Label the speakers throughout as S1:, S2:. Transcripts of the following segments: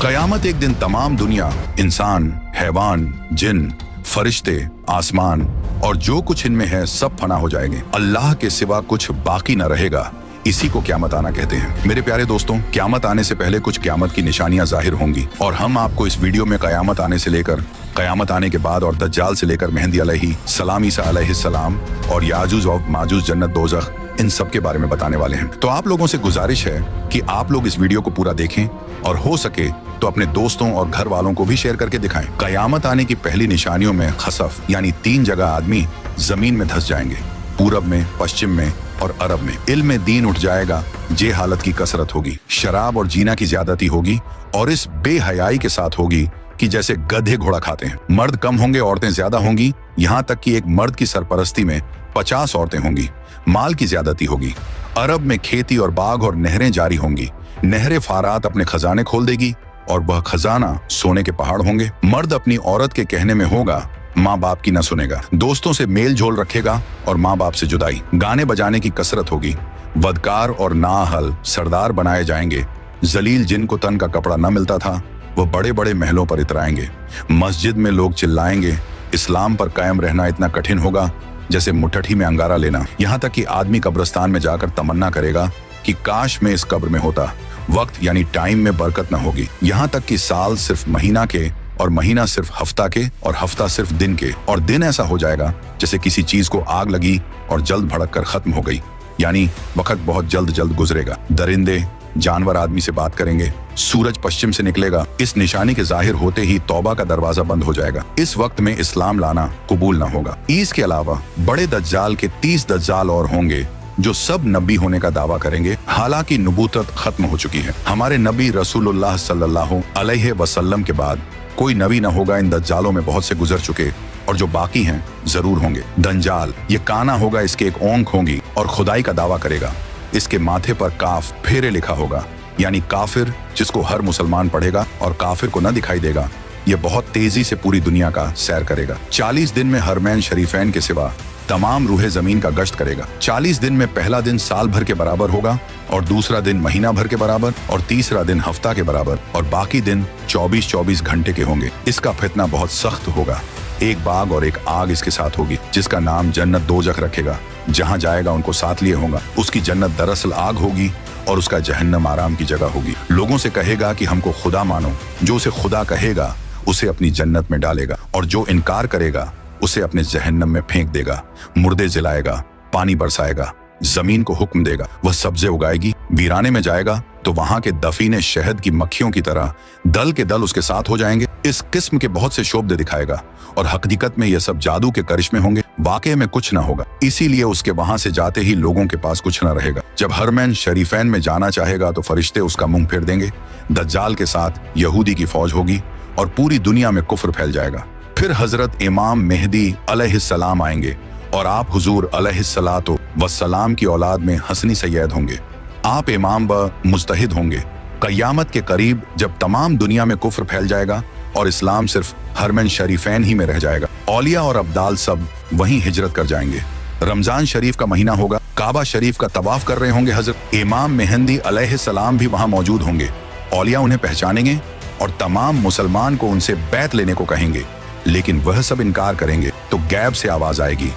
S1: क़यामत एक दिन तमाम दुनिया, इंसान, हैवान, जिन, फरिश्ते, आसमान और जो कुछ इनमें है सब फना हो जाएंगे। अल्लाह के सिवा कुछ बाकी न रहेगा। इसी को क़यामत आना कहते हैं। मेरे प्यारे दोस्तों, क़यामत आने से पहले कुछ क़यामत की निशानियां जाहिर होंगी और हम आपको इस वीडियो में क़यामत आने से लेकर क़यामत आने के बाद और दज्जाल से लेकर मेहदी अलैहिस्सलाम, ईसा अलैहिस्सलाम और याजूज और माजूज, जन्नत, दोज़ख, इन सब के बारे में बताने वाले हैं। तो आप लोगों से गुजारिश है कि आप लोग इस वीडियो को पूरा देखें और हो सके तो अपने दोस्तों और घर वालों को भी शेयर करके दिखाएं। क़यामत आने की पहली निशानियों में खसफ यानी 3 जगह आदमी जमीन में धंस जाएंगे, पूरब में, पश्चिम में और अरब में। इल्म दीन उठ जाएगा, जे हालत की कसरत होगी, शराब और जीना की ज्यादती होगी और इस बेहयाई के साथ होगी कि जैसे गधे घोड़ा खाते हैं। मर्द कम होंगे, औरतें ज्यादा होंगी, यहाँ तक कि एक मर्द की सरपरस्ती में 50 औरतें होंगी। माल की ज्यादती होगी। अरब में खेती और बाग और नहरें जारी होंगी। नहरें फारात अपने खजाने खोल देगी और वह खजाना सोने के पहाड़ होंगे। मर्द अपनी औरत के कहने में होगा, माँ बाप की न सुनेगा। दोस्तों से मेल झोल रखेगा और माँ बाप से जुदाई। गाने बजाने की कसरत होगी। वदकार और नाअहल सरदार बनाए जाएंगे। जलील जिनको तन का कपड़ा न मिलता था वह बड़े बड़े महलों पर इतराएंगे। मस्जिद में लोग चिल्लाएंगे। इस्लाम पर कायम रहना इतना कठिन होगा जैसे मुट्ठी में अंगारा लेना। यहाँ तक कि आदमी कब्रिस्तान में जाकर तमन्ना करेगा कि काश मैं इस कब्र में होता। वक्त यानी टाइम में बरकत न होगी। यहाँ तक कि साल सिर्फ महीना के और महीना सिर्फ हफ्ता के और हफ्ता सिर्फ दिन के, और दिन ऐसा हो जाएगा जैसे किसी चीज को आग लगी और जल्द भड़क कर खत्म हो गई, यानी वक्त बहुत जल्द जल्द गुजरेगा। दरिंदे, जानवर आदमी से बात करेंगे। सूरज पश्चिम से निकलेगा। इस निशानी के जाहिर होते ही तौबा का दरवाजा बंद हो जाएगा। इस वक्त में इस्लाम लाना कबूल न होगा। इसके अलावा बड़े दज्जाल के 30 दज्जाल और होंगे जो सब नबी होने का दावा करेंगे। हालांकि नबूवत खत्म हो चुकी है। हमारे नबी रसूलुल्लाह सल्लल्लाहु अलैहि वसल्लम के बाद कोई नबी न होगा। इन दज्जालों में बहुत से गुजर चुके और जो बाकी हैं जरूर होंगे। दंजाल, ये काना होगा, इसके एक ओंख होंगी और खुदाई का दावा करेगा। इसके माथे पर काफ फेरे लिखा होगा, यानी काफिर, जिसको हर मुसलमान पढ़ेगा और काफिर को न दिखाई देगा। ये बहुत तेजी से पूरी दुनिया का सैर करेगा। 40 दिन में हरमैन शरीफैन के सिवा तमाम रूहे जमीन का गश्त करेगा। 40 दिन में पहला दिन साल भर के बराबर होगा और दूसरा दिन महीना भर के बराबर और तीसरा दिन हफ्ता के बराबर और बाकी दिन 24-24 घंटे के होंगे। इसका फितना बहुत सख्त होगा। एक बाग और एक आग इसके साथ होगी, जिसका नाम जन्नत दोज़ख रखेगा। जहां जाएगा उनको साथ लिए होगा। उसकी जन्नत दरअसल आग होगी और उसका जहन्नम आराम की जगह होगी। लोगों से कहेगा कि हमको खुदा मानो। जो उसे खुदा कहेगा उसे अपनी जन्नत में डालेगा और जो इनकार करेगा उसे अपने जहन्नम में फेंक देगा। मुर्दे जलाएगा, पानी बरसाएगा, जमीन को हुक्म देगा, वह सब्जे उगाएगी। वीराने में जाएगा तो वहां के दफीने शहद की मक्खियों की तरह दल के दल उसके साथ हो जाएंगे। इस किस्म के बहुत से शोबदे दिखाएगा और हकीकत में यह सब जादू के करिश्मे होंगे। वाकई में कुछ न होगा, इसीलिए उसके वहां से जाते ही लोगों के पास कुछ न रहेगा। जब हरमैन शरीफैन में जाना चाहेगा तो फरिश्ते उसका मुंह फेर देंगे। दज्जाल के साथ यहूदी की फौज होगी और पूरी दुनिया में कुफ्र फैल जाएगा। फिर हजरत इमाम मेहदी अलैहिस्सलाम आएंगे और आप हुजूर अलैहिस्सलातो वस्सलाम की औलाद में हसनी सैयद होंगे। आप इमाम व मुज्तहिद होंगे। क़यामत के करीब जब तमाम दुनिया में कुफ्र फैल जाएगा और इस्लाम सिर्फ हरमैन शरीफैन ही में रह जाएगा, औलिया और अब्दाल सब वहीं हिजरत कर जाएंगे। रमजान शरीफ का महीना होगा। काबा शरीफ का तवाफ कर रहे होंगे हजरत इमाम मेहदी अलैहिस्सलाम भी वहां मौजूद होंगे। औलिया उन्हें पहचानेंगे और तमाम मुसलमान को उनसे बैत लेने को कहेंगे, लेकिन वह सब इनकार करेंगे तो गैब से आवाज आएगी,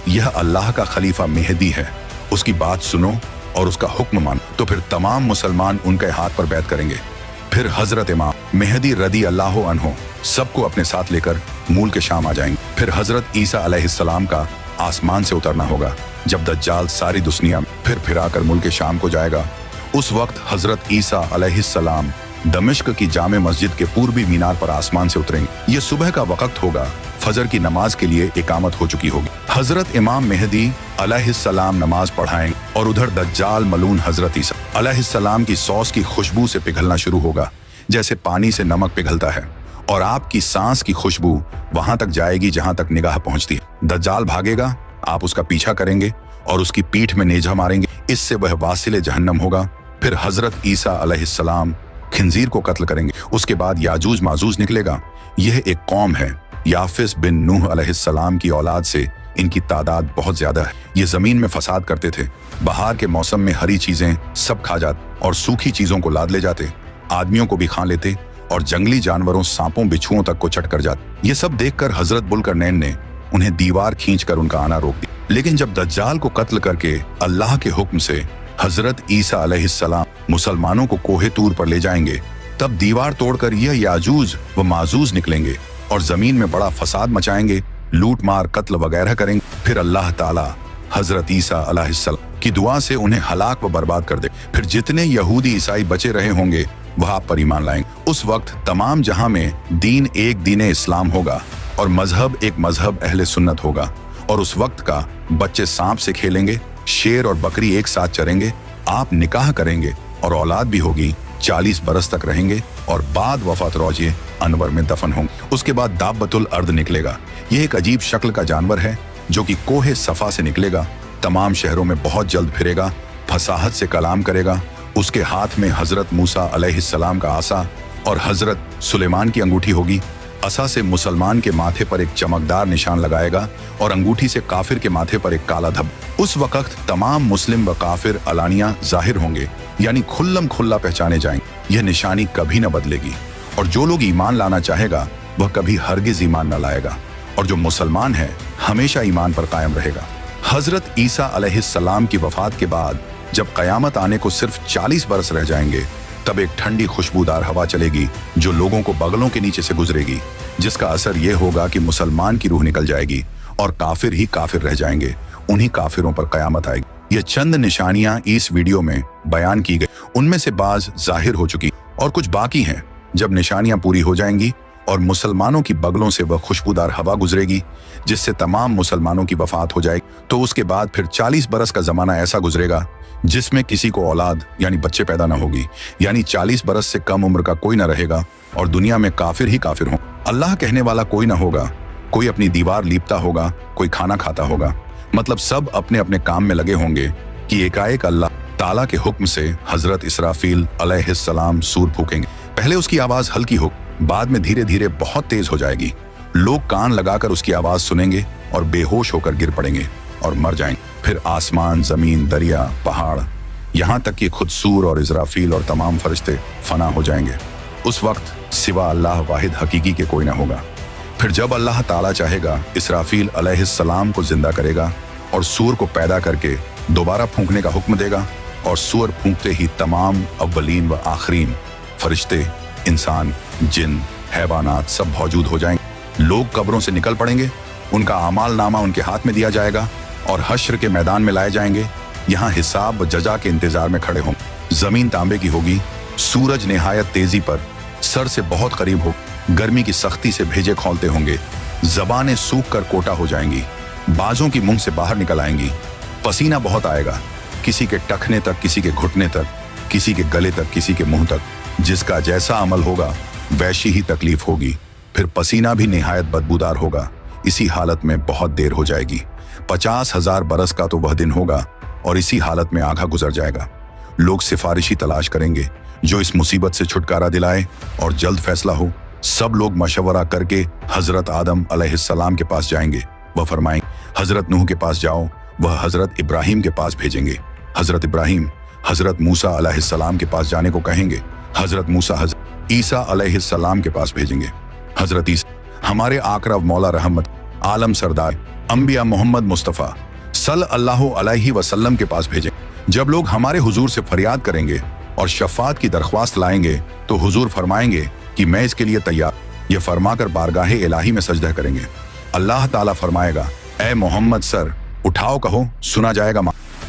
S1: यह अल्लाह का खलीफा मेहदी है, उसकी बात सुनो और उसका हुक्म मानो। तो फिर तमाम मुसलमान उनके हाथ पर बैत करेंगे। फिर हजरत इमाम मेहदी रदी अल्लाह अन्हो सबको अपने साथ लेकर मूल के शाम आ जाएंगे। फिर हजरत ईसा अलैहिस्सलाम का आसमान से उतरना होगा। जब दज्जाल सारी दुनिया फिर फिराकर मुल्क के शाम को जाएगा, उस वक्त हजरत ईसा अलैहिस्सलाम दमिश्क की जामे मस्जिद के पूर्वी मीनार पर आसमान से उतरेंगे। ये सुबह का वक्त होगा। फजर की नमाज के लिए इकामत हो चुकी होगी। हजरत इमाम मेहदी अलैहिस्सलाम नमाज पढ़ाएंगे और उधर दज्जाल मलून हजरत ईसा अलैहिस्सलाम की सॉस की खुशबू से पिघलना शुरू होगा, जैसे पानी से नमक पिघलता है, और आपकी सांस की खुशबू वहां तक जाएगी जहां तक निगाह पहुंचती है। दज्जाल भागेगा, आप उसका पीछा करेंगे और उसकी पीठ में नेजा मारेंगे। इससे वह वासिले जहन्नम होगा। फिर हजरत ईसा अलैहिस्सलाम खिंजीर को कत्ल करेंगे। उसके बाद याजूज माजूज निकलेगा। यह एक कौम है। याफिस बिन नूह अलैहिस्सलाम की औलाद से इनकी तादाद बहुत ज्यादा है। ये जमीन में फसाद करते थे। बहार के मौसम में हरी चीजें सब खा जाते और सूखी चीजों को लाद ले जाते। आदमियों को भी खा लेते और जंगली जानवरों सांपों बिच्छुओं तक को चट कर जाते। ये सब देखकर हजरत बुल्करनैन ने उन्हें दीवार खींचकर उनका आना रोक दिया। लेकिन जब दज्जाल को कत्ल करके अल्लाह के हुक्म से हजरत ईसा अलैहिस्सलाम मुसलमानों को कोहे तूर पर ले जाएंगे, तब दीवार तोड़कर यह याजूज व माजूज निकलेंगे और जमीन में बड़ा फसाद मचाएंगे, लूट मार कत्ल वगैरह करेंगे। फिर अल्लाह ताला हजरत ईसा अलैहिस्सलाम की दुआ से उन्हें हलाक व बर्बाद कर दे। फिर जितने यहूदी ईसाई बचे रहे होंगे वह आप पर ईमान लाएंगे। उस वक्त तमाम जहां में दीन एक दीन इस्लाम होगा और मजहब एक मजहब अहले सुन्नत होगा। और उस वक्त का बच्चे सांप से खेलेंगे, शेर और बकरी एक साथ चरेंगे, आप निकाह करेंगे और औलाद भी होगी, 40 बरस तक रहेंगे और बाद वफात रोजे अनवर में दफन होंगे। उसके बाद दाब्बतुल अर्द निकलेगा। यह एक अजीब शक्ल का जानवर है जो कि कोहे सफा से निकलेगा, तमाम शहरों में बहुत जल्द फिरेगा, फसाहत से कलाम करेगा। उसके हाथ में हजरत मूसा अलैहिस्सलाम का आसा और हजरत सुलेमान की अंगूठी होगी। असा से मुसलमान के माथे पर एक चमकदार निशान लगाएगा और अंगूठी से काफिर के माथे पर एक काला धब्बा। उस वक्त तमाम मुस्लिम व काफिर अलानिया जाहिर होंगे, यानी खुल्लम खुल्ला पहचाने जाएंगे। यह निशानी कभी न बदलेगी और जो लोग ईमान लाना चाहेगा वह कभी हरगिज ईमान न लाएगा, और जो मुसलमान है हमेशा ईमान पर कायम रहेगा। हजरत ईसा अलैहिस्सलाम की वफात के बाद जब कयामत आने को सिर्फ 40 बरस रह जाएंगे, तब एक ठंडी खुशबूदार हवा चलेगी जो लोगों को बगलों के नीचे से गुजरेगी, जिसका असर यह होगा कि मुसलमान की रूह निकल जाएगी और काफिर ही काफिर रह जाएंगे। उन्हीं काफिरों पर कयामत आएगी। ये चंद निशानियां इस वीडियो में बयान की गई। उनमें से बाज जाहिर हो चुकी और कुछ बाकी हैं। जब निशानियां पूरी हो जाएंगी और मुसलमानों की बगलों से वह खुशबूदार हवा गुजरेगी जिससे तमाम मुसलमानों की वफात हो जाएगी, तो उसके बाद फिर 40 बरस का जमाना ऐसा गुजरेगा जिसमें किसी को औलाद यानी बच्चे पैदा न होगी, यानी 40 बरस से कम उम्र का कोई न रहेगा और दुनिया में काफिर ही काफिर हों। अल्लाह कहने वाला कोई न होगा, कोई अपनी दीवार लीपता होगा, कोई खाना खाता होगा। मतलब सब अपने अपने काम में लगे होंगे कि एकाएक अल्लाह ताला के हुक्म से हजरत इसराफील अलैहिस्सलाम सूर फूकेंगे। पहले उसकी आवाज हल्की हो, बाद में धीरे धीरे बहुत तेज हो जाएगी। लोग कान लगाकर उसकी आवाज सुनेंगे और बेहोश होकर गिर पड़ेंगे और मर जाएंगे। फिर आसमान, जमीन, दरिया, पहाड़, यहाँ तक कि खुद सूर और इजराफील और तमाम फरिश्ते फना हो जाएंगे। उस वक्त सिवा अल्लाह वाहिद हकीकी के कोई ना होगा। फिर जब अल्लाह ताला चाहेगा इसराफील अलैहिस्सलाम को जिंदा करेगा और सूर को पैदा करके दोबारा फूंकने का हुक्म देगा, और सूर फूंकते ही तमाम अव्वलीन व आखरीन फरिश्ते, इंसान, जिन, हैवानात सब मौजूद हो जाएंगे। लोग कब्रों से निकल पड़ेंगे, उनका अमाल नामा उनके हाथ में दिया जाएगा और हश्र के मैदान में लाए जाएंगे। यहाँ हिसाब व जजा के इंतजार में खड़े होंगे। जमीन तांबे की होगी, सूरज निहायत तेजी पर सर से बहुत करीब हो, गर्मी की सख्ती से भेजे खोलते होंगे, जबानें सूख कर कोटा हो जाएंगी, बाजों की मुंह से बाहर निकल आएंगी, पसीना बहुत आएगा, किसी के टखने तक, किसी के घुटने तक, किसी के गले तक, किसी के मुंह तक। जिसका जैसा अमल होगा वैसी ही तकलीफ होगी। फिर पसीना भी निहायत बदबूदार होगा। इसी हालत में बहुत देर हो जाएगी। 50,000 बरस का तो वह दिन होगा और इसी हालत में आधा गुजर जाएगा। लोग सिफारिशी तलाश करेंगे जो इस मुसीबत से छुटकारा दिलाए और जल्द फैसला हो। सब लोग मशवरा करके हजरत आदम अलैहिस्सलाम के पास जाएंगे। वह फरमाएंगे, हजरत नूह के पास जाओ। वह हजरत इब्राहिम के पास भेजेंगे। हजरत इब्राहिम हजरत मूसा अलैहिस्सलाम के पास जाने को कहेंगे। हजरत मूसा हजरत ईसा अलैहिस्सलाम के पास भेजेंगे। हजरत ईसा हमारे आकरा मौला रहमत आलम सरदार अंबिया मोहम्मद मुस्तफ़ा सल्लल्लाहु अलैहि वसल्लम के पास भेजें। जब लोग हमारे हुजूर से फरियाद करेंगे और शफात की दरख्वास्त लाएंगे तो हुजूर फरमाएंगे कि मैं इसके लिए तैयार। ये फरमाकर बारगाहे इलाही में सजदा करेंगे। अल्लाह ताला फरमाएगा, ए मोहम्मद सर उठाओ, कहो सुना जाएगा,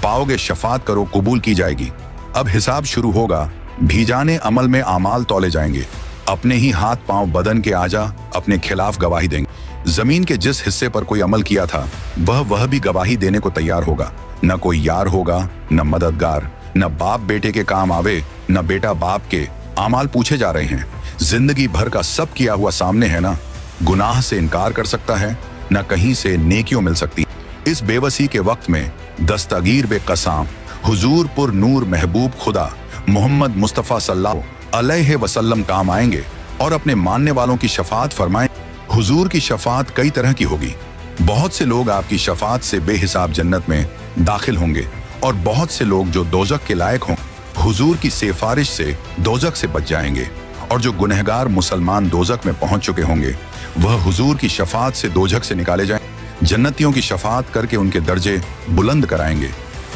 S1: पाओगे शफात करो कबूल की जाएगी। अब हिसाब शुरू होगा। भीजाने अमल में आमाल तौले जाएंगे। अपने ही हाथ पांव बदन के आजा अपने खिलाफ गवाही देंगे। जमीन के जिस हिस्से पर कोई अमल किया था वह भी गवाही देने को तैयार होगा। न कोई यार होगा, न मददगार, न बाप बेटे के काम आवे, न बेटा बाप के। आमाल पूछे जा रहे हैं। जिंदगी भर का सब किया हुआ सामने है ना। गुनाह से इनकार कर सकता है, न कहीं से नेकियों मिल सकती। इस बेवसी के वक्त में दस्तगीर बेकसाम हुजूर पुर नूर महबूब खुदा मोहम्मद मुस्तफ़ा सल्लल्लाहु अलैहि वसल्लम काम आएंगे और अपने मानने वालों की शफात फरमाएं। हुजूर की शफात कई तरह की होगी। बहुत से लोग आपकी शफात से बेहिसाब जन्नत में दाखिल होंगे और बहुत से लोग जो दोजख के लायक हों हुजूर की सिफारिश से दोजख से बच जाएंगे। और जो गुनहगार मुसलमान दोजख में पहुंच चुके होंगे वह हुजूर की शफात से दोजख से निकाले जाएं। जन्नतियों की शफात करके उनके दर्जे बुलंद कराएंगे।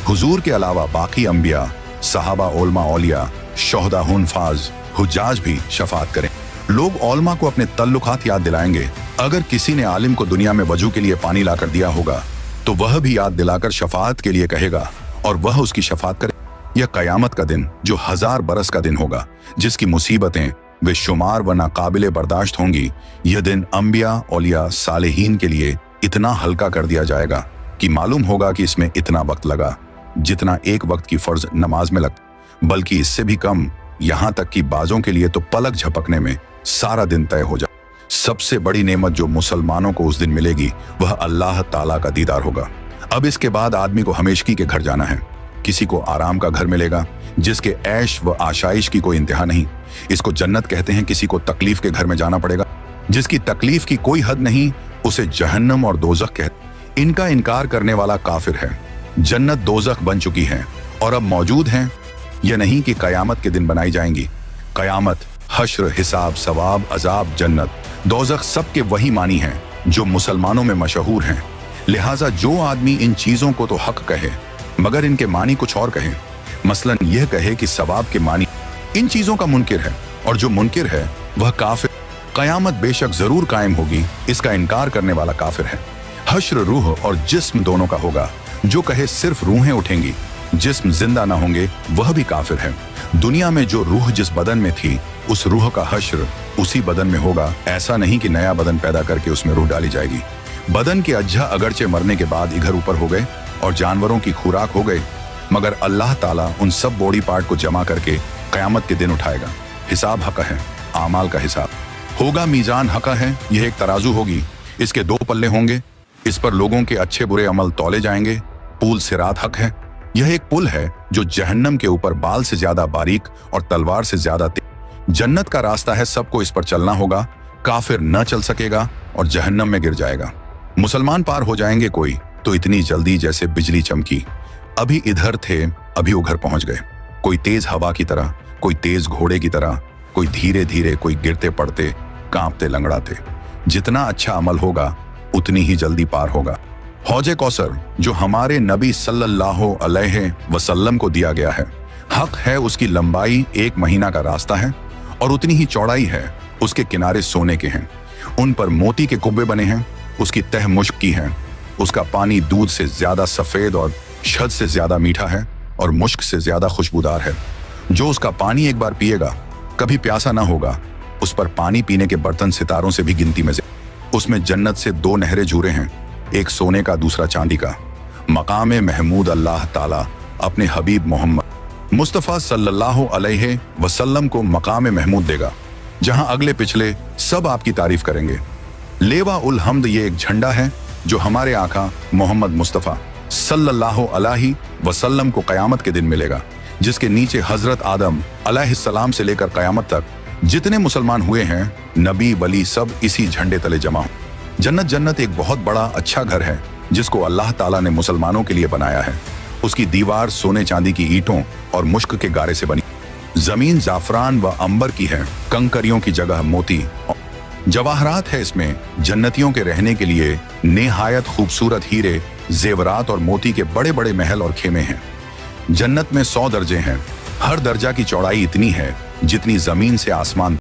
S1: हुजूर के अलावा बाकी अंबिया, सहाबा, उलमा, औलिया, शोहदा, हुनफाज, हुज्जाज भी शफात करें। लोग औलमा को अपने तल्लुकात याद दिलाएंगे। अगर किसी ने आलिम को दुनिया में वजू के लिए पानी लाकर दिया होगा तो वह भी याद दिलाकर शफात के लिए कहेगा और वह उसकी शफात करे। यह कयामत का दिन जो 1000 बरस का दिन होगा, जिसकी मुसीबतें बेशुमार व नाकाबिले बर्दाश्त होंगी, यह दिन अंबिया, औलिया, सालेहीन के लिए इतना हल्का कर दिया जाएगा कि मालूम होगा कि इसमें इतना वक्त लगा जितना एक वक्त की फर्ज नमाज में लगता, बल्कि इससे भी कम। यहाँ तक कि बाजों के लिए तो पलक झपकने में सारा दिन तय हो जाए। सबसे बड़ी नेमत जो मुसलमानों को उस दिन मिलेगी वह अल्लाह ताला का दीदार होगा। अब इसके बाद आदमी को हमेशगी के घर जाना है। किसी को आराम का घर मिलेगा जिसके ऐश व आशाइश की कोई इंतहा नहीं, इसको जन्नत कहते हैं। किसी को तकलीफ के घर में जाना पड़ेगा जिसकी तकलीफ की कोई हद नहीं, उसे जहन्नम और दोजख कहते। इनका इनकार करने वाला काफिर है। जन्नत दोजख बन चुकी है और अब मौजूद हैं। यह नहीं कि कयामत के दिन बनाई जाएंगी। कयामत, हश्र, हिसाब, सवाब, अजाब, जन्नत, दोजख सबके वही मानी हैं जो मुसलमानों में मशहूर हैं। लिहाजा जो आदमी इन चीजों को तो हक कहे मगर इनके मानी कुछ और कहे, मसलन यह कहे कि सवाब के मानी इन चीजों का मुनकिर है और जो मुनकिर है वह काफिर। कयामत बेशक जरूर कायम होगी, इसका इनकार करने वाला काफिर है। हश्र रूह और जिस्म दोनों का होगा। जो कहे सिर्फ रूहें उठेंगी, जिस्म जिंदा ना होंगे, वह भी काफिर है। दुनिया में जो रूह जिस बदन में थी उस रूह का हश्र उसी बदन में होगा। ऐसा नहीं कि नया बदन पैदा करके उसमें रूह डाली जाएगी। बदन के अज्जा अगरचे मरने के बाद इधर ऊपर हो गए और जानवरों की खुराक हो गए, मगर अल्लाह ताला उन सब बॉडी पार्ट को जमा करके कयामत के दिन उठाएगा। हिसाब हक है, आमाल का हिसाब होगा। मीजान हक है, यह एक तराजू होगी, इसके 2 पल्ले होंगे, इस पर लोगों के अच्छे बुरे अमल तौले जाएंगे। पुल सिरात हक है, यह एक पुल है जो जहन्नम के ऊपर बाल से ज्यादा बारीक और तलवार से ज्यादा तेज। जन्नत का रास्ता है, सबको इस पर चलना होगा। काफिर न चल सकेगा और जहन्नम में गिर जाएगा। मुसलमान पार हो जाएंगे कोई तो इतनी जल्दी जैसे बिजली चमकी। अभी इधर थे, अभी उधर पहुंच गए। कोई तेज हवा की तरह, कोई तेज घोड़े की तरह, कोई धीरे धीरे, कोई गिरते पड़ते, कांपते लंगड़ाते। जितना अच्छा अमल होगा उतनी ही जल्दी पार होगा। हौजे कौसर जो हमारे नबी सल्लल्लाहु अलैहि वसल्लम को दिया गया है, हक है उसकी लंबाई 1 महीना का रास्ता है और उतनी ही चौड़ाई है। उसके किनारे सोने के हैं, उन पर मोती के कुब्बे बने हैं। उसकी तह मुश्क की है, उसका पानी दूध से ज्यादा सफेद और शहद से ज्यादा मीठा है और मुश्क से ज्यादा खुशबूदार है। जो उसका पानी एक बार पिएगा कभी प्यासा ना होगा। उस पर पानी पीने के बर्तन सितारों से भी गिनती में। उसमें जन्नत से 2 नहरें जुरे हैं, एक सोने का दूसरा चांदी का। मकाम महमूद अल्लाह ताला अपने हबीब मोहम्मद मुस्तफ़ा सल्लल्लाहु अलैहि वसल्लम को मकाम महमूद देगा, जहां अगले पिछले सब आपकी तारीफ करेंगे। लेवा उल हम्द ये एक झंडा है जो हमारे आका मोहम्मद मुस्तफ़ा सल्लल्लाहु अलैहि वसल्लम को कयामत के दिन मिलेगा, जिसके नीचे हजरत आदम अलैहिस्सलाम से लेकर कयामत तक जितने मुसलमान हुए हैं, नबी वली, सब इसी झंडे तले जमा हो। जन्नत एक बहुत बड़ा अच्छा घर है जिसको अल्लाह ताला ने मुसलमानों के लिए बनाया है। उसकी दीवार सोने चांदी की ईंटों और मुश्क के गारे से बनी। जमीन जाफरान व अंबर की है, कंकरियों की जगह मोती जवाहरात है। इसमें जन्नतियों के रहने के लिए नेहायत खूबसूरत हीरे, जेवरात और मोती के बड़े बड़े महल और खेमे हैं। जन्नत में 100 दर्जे हैं। हर दर्जा की चौड़ाई इतनी है जितनी जमीन से आसमान